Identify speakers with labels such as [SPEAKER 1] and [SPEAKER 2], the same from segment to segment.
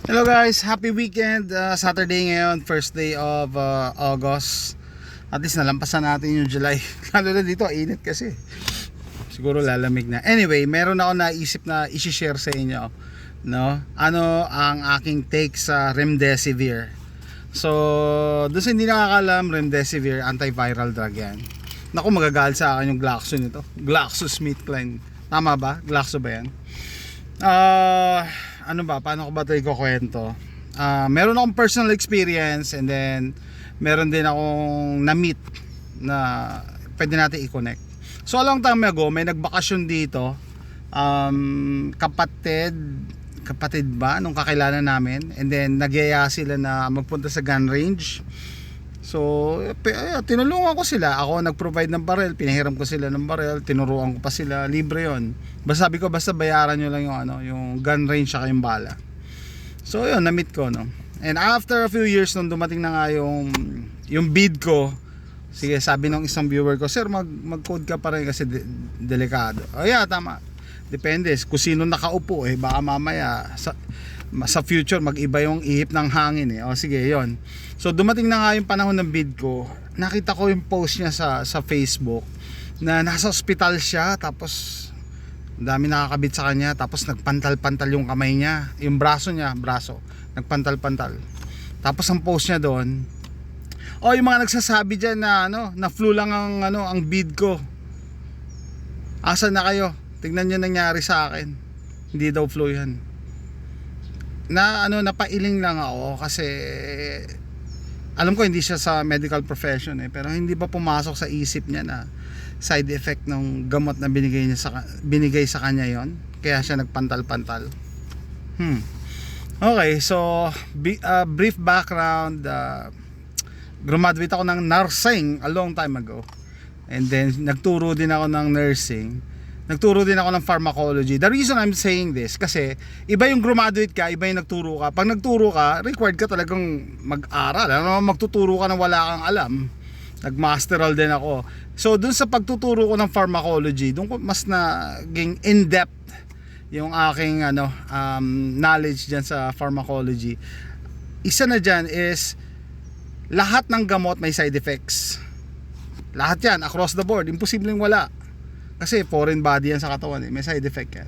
[SPEAKER 1] Hello guys, happy weekend. Saturday ngayon, first day of August. At least nalampasan natin yung July. Lalo na dito, init kasi. Siguro lalamig na. Anyway, meron ako naisip na i-share sa inyo, no? Ano ang aking take sa Remdesivir. So, doon sa hindi nakakalam, Remdesivir, antiviral drug yan. Naku, magagalit sa akin yung Glaxo nito. GlaxoSmithKline. Tama ba? Glaxo ba yan? Ano ba, paano ko ba ito ikukwento? Meron akong personal experience, and then meron din akong na-meet na pwede natin i-connect. So a long time ago, may nagbakasyon dito, kapatid ba nung kakilala namin, and then nagyaya sila na magpunta sa gun range. So tinulungan ko sila. Ako nag-provide ng barrel, pinahiram ko sila ng barrel, tinuruan ko pa sila, libre yon. Basta sabi ko, basta bayaran nyo lang yung gun range saka yung bala. So yun, na-meet ko, no. And after a few years, nung dumating na nga yung bid ko, sige, sabi ng isang viewer ko, sir, mag-code ka pa rin kasi delikado. Oh yeah, tama. Depende kung sino nakaupo, baka mamaya sa future mag-iba yung ihip ng hangin, O sige, yon. So dumating na nga yung panahon ng bid ko. Nakita ko yung post niya sa Facebook na nasa ospital siya, tapos dami nakakabit sa kanya, tapos nagpantal-pantal yung kamay niya, yung braso nagpantal-pantal. Tapos ang post niya doon, yung mga nagsasabi diyan na na flu lang ang bid ko. Asan na kayo? Tignan niyo nangyari sa akin. Hindi daw flu 'yan. Napailing lang ako kasi alam ko hindi siya sa medical profession, pero hindi pa pumasok sa isip niya na side effect ng gamot na binigay sa kanya yon, kaya siya nagpantal-pantal. Okay, so brief background. Graduate ako ng nursing a long time ago, and then nagturo din ako ng nursing. Nagturo din ako ng pharmacology. The reason I'm saying this, kasi iba yung graduate ka, iba yung nagturo ka. Pag nagturo ka, required ka talagang mag-aral. Magtuturo ka na wala kang alam. Nag-masteral din ako. So dun sa pagtuturo ko ng pharmacology, dun ko mas naging in-depth yung aking knowledge dyan sa pharmacology. Isa na dyan is lahat ng gamot may side effects. Lahat yan, across the board. Imposibleng wala. Kasi foreign body yan sa katawan, may side effect yan.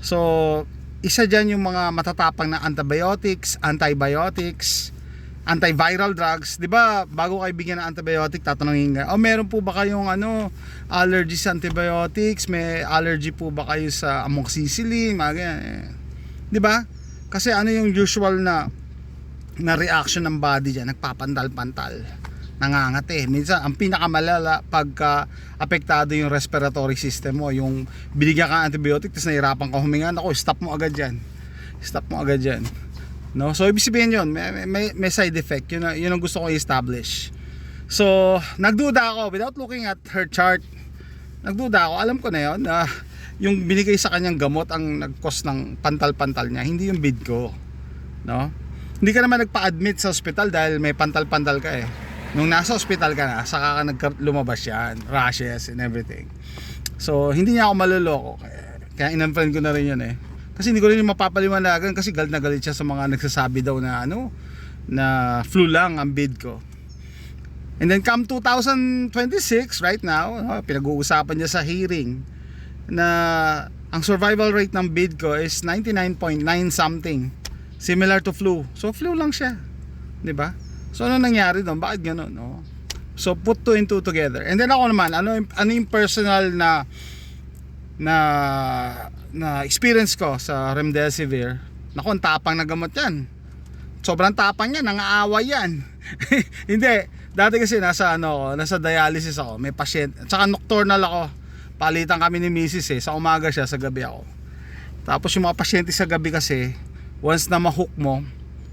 [SPEAKER 1] So isa dyan yung mga matatapang na antibiotics, antiviral drugs. Diba bago kayo bigyan ng antibiotic, tatanungin ka, meron po ba kayong allergy sa antibiotics? May allergy po ba kayo sa amoxicillin? Mga ganyan. Diba? Kasi yung usual na reaction ng body dyan, nagpapantal-pantal, nangangate. Minsan ang pinakamalala pagka apektado yung respiratory system mo, yung binigyan ka antibiotic tapos nahirapan ka huminga, stop mo agad yan, no? So ibig sabihin yun, may side effect. Yun ang gusto ko i-establish. So nagduda ako, without looking at her chart, alam ko na yun, yung binigay sa kanyang gamot ang nag-cause ng pantal-pantal niya, hindi yung bid ko, no? Hindi ka naman nagpa-admit sa ospital dahil may pantal-pantal ka. Nung nasa ospital ka na, saka ka lumabas yan, rashes and everything. So hindi niya ako maluloko, kaya in-unfriend ko na rin yun. Kasi hindi ko rin mapapaliwanagan, kasi galit na galit siya sa mga nagsasabi daw na na flu lang ang bid ko. And then come 2026 right now, pinag-uusapan niya sa hearing na ang survival rate ng bid ko is 99.9 something, similar to flu. So flu lang siya, 'di ba? So ano nangyari doon? Bakit gano'n, no? So put two and two together. And then ako naman, ano yung personal na experience ko sa Remdesivir? Naku, ang tapang na gamot yan. Sobrang tapang yan, nangaaway yan. Hindi, dati kasi nasa dialysis ako, may pasyente, tsaka nocturnal ako. Palitan kami ni Mrs. Sa umaga siya, sa gabi ako. Tapos yung mga pasyente sa gabi kasi, once na ma-hook mo,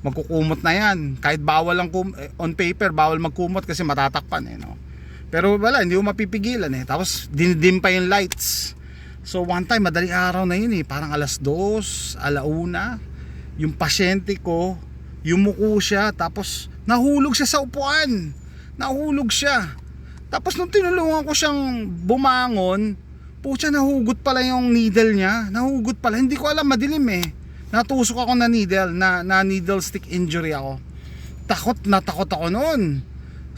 [SPEAKER 1] magkukumot na yan. Kahit bawal lang on paper, bawal magkumot kasi matatakpan, no? Pero wala, hindi mo mapipigilan, Tapos dinidim pa yung lights. So one time, madaling araw na yun, parang 2:00, 1:00, yung pasyente ko, yumuko siya, tapos nahulog siya sa upuan. Tapos nung tinulungan ko siyang bumangon, pucha, nahugot pala yung needle niya. Hindi ko alam, madilim. natusok ako na needle, na needle stick injury ako. Takot ako noon.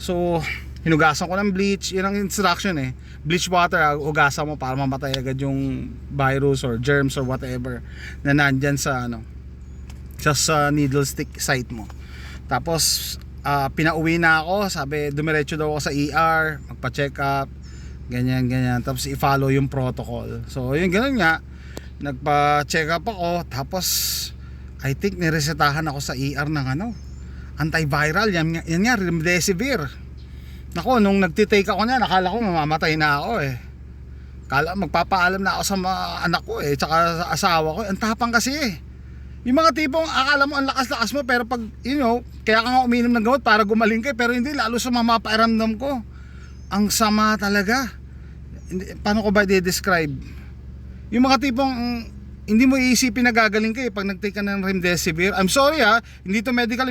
[SPEAKER 1] So hinugasan ko ng bleach, yun ang instruction eh. Bleach water, hugasan mo para mamatay agad yung virus or germs or whatever na nandyan sa sa needle stick site mo. Tapos pinauwi na ako, sabi dumiretso daw ako sa ER, magpa-check up, ganyan. Tapos i-follow yung protocol. So yun, ganun nga, nagpa-check up ako. Tapos I think niresetahan ako sa ER ng antiviral, yan nga, remdesivir. Nako, nung nagtitake ako niya, nakala ko mamamatay na ako eh. Kala magpapaalam na ako sa mga anak ko eh, tsaka sa asawa ko. Ang tapang kasi eh. Yung mga tipong akala mo ang lakas-lakas mo, pero pag kaya ka nga uminom ng gamot para gumaling ka, pero hindi, lalo sa mapapairamdam ko. Ang sama talaga. Paano ko ba i-describe? Yung mga tipong hindi mo iisipin na gagaling ka eh pag nagtake ka ng remdesivir. I'm sorry hindi to medical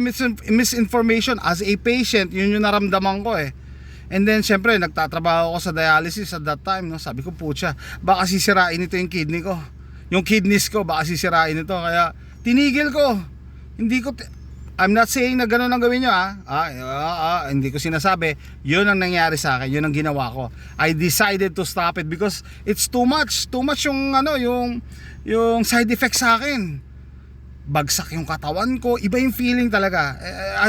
[SPEAKER 1] misinformation. As a patient, yun yung naramdaman ko eh. And then syempre nagtatrabaho ako sa dialysis at that time, sabi ko putya, baka sisirain ito yung kidney ko. Yung kidneys ko baka sisirain ito, kaya tinigil ko. I'm not saying na gano'n ang gawin nyo hindi ko sinasabi. Yun ang nangyari sa akin, yun ang ginawa ko. I decided to stop it because it's too much yung side effects sa akin. Bagsak yung katawan ko, iba yung feeling talaga.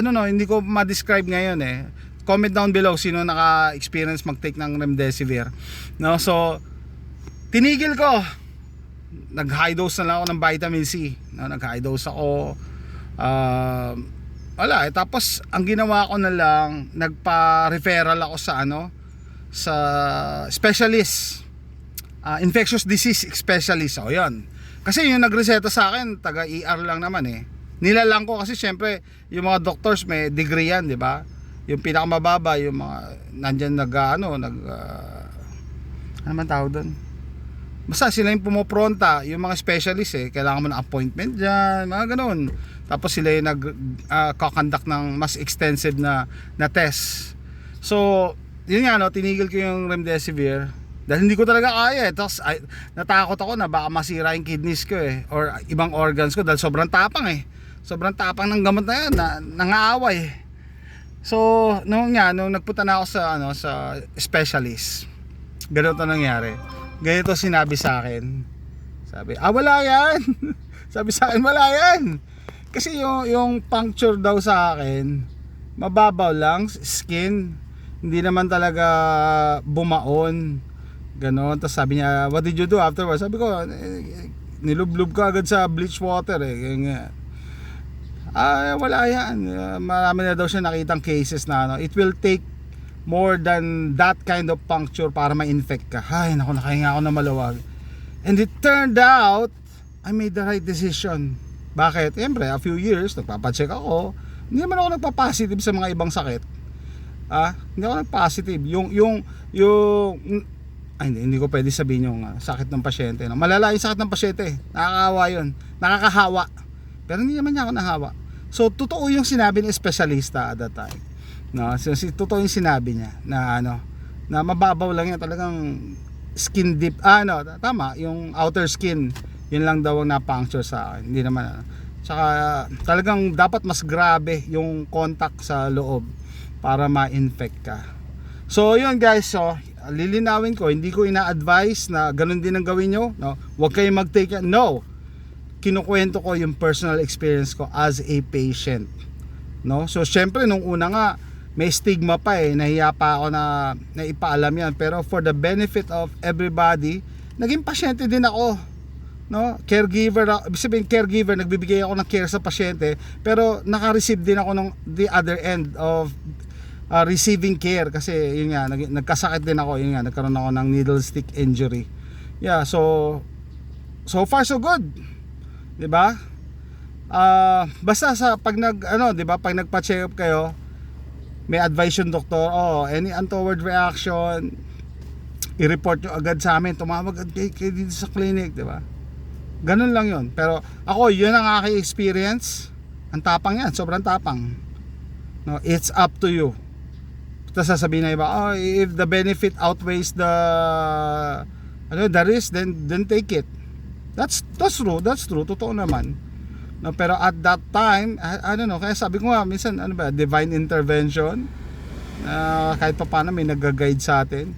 [SPEAKER 1] Hindi ko ma-describe ngayon eh. Comment down below sino naka-experience mag-take ng remdesivir. So tinigil ko. Nag-high dose na lang ako ng vitamin C. Nag-high dose ako. Tapos ang ginawa ko na lang, nagpa-referral ako sa specialist, infectious disease specialist. O yan, kasi yung nagreseta sa akin taga ER lang naman eh. Nilalang ko kasi syempre yung mga doctors may degree yan, di ba? Yung pinakamababa, yung mga nandyan ano man tawag doon, basta sila yung pumopronta, yung mga specialist eh, kailangan mo ng appointment dyan, mga ganun. Tapos sila yung nag-conduct ng mas extensive na test. So yun nga tinigil ko yung remdesivir dahil hindi ko talaga kaya eh. Tapos natakot ako na baka masira yung kidneys ko eh, or ibang organs ko, dahil sobrang tapang ng gamot na yan, nangaaway. So nung nagpunta na ako sa specialist, ganito nangyari. Ganito sinabi sa akin. Sabi, wala yan. Sabi sa akin, wala yan. Kasi yung puncture daw sa akin, mababaw lang, skin. Hindi naman talaga bumaon. Ganon. Tapos sabi niya, what did you do afterwards? Sabi ko, nilublub ko agad sa bleach water eh. Ganyan. Wala yan. Marami na daw siya nakitang cases na it will take more than that kind of puncture para ma-infect ka. Ay, naku, nakahinga ako na maluwag. And it turned out, I made the right decision. Bakit? Siyempre, a few years, nagpapacheck ako. Hindi naman ako nagpa-positive sa mga ibang sakit. Hindi ako nag-positive. Hindi ko pwede sabihin yung sakit ng pasyente. Malala yung sakit ng pasyente. Nakakahawa yun. Nakakahawa. Pero hindi naman niya ako nahawa. So, totoo yung sinabi ng espesyalista at that time. So, totoo yung sinabi niya na na mababaw lang yan, talagang skin deep. Tama, yung outer skin, yun lang daw ang na-puncture sa akin. Hindi naman. Tsaka talagang dapat mas grabe yung contact sa loob para ma-infect ka. So, yun guys, lilinawin ko, hindi ko ina-advise na ganun din ang gawin nyo. Huwag kayong mag-take yan. No. Kinukwento ko yung personal experience ko as a patient. So syempre nung una nga may stigma pa eh, nahiya pa ako na ipaalam yan, pero for the benefit of everybody, naging pasyente din ako. Caregiver, nagbibigay ako ng care sa pasyente, pero naka-receive din ako ng the other end of receiving care, kasi yun nga, nagkasakit din ako, yun nga, nagkaroon ako ng needle stick injury. So far so good. 'Di ba? Basta sa pag pag nagpa-check up kayo, may advice yung doktor, any untoward reaction, i-report nyo agad sa amin, tumawag kayo dito sa clinic, 'di ba? Ganun lang 'yon. Pero ako, 'yun ang aking experience. Ang tapang 'yan, sobrang tapang. It's up to you. Tapos sasabihin na iba, if the benefit outweighs the risk, then take it. That's true, totoo naman. No, pero at that time, I don't know, kaya sabi ko nga minsan ano ba, divine intervention. Kahit pa paano may nag-guide sa atin.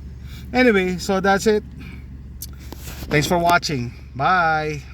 [SPEAKER 1] Anyway, so that's it. Thanks for watching. Bye.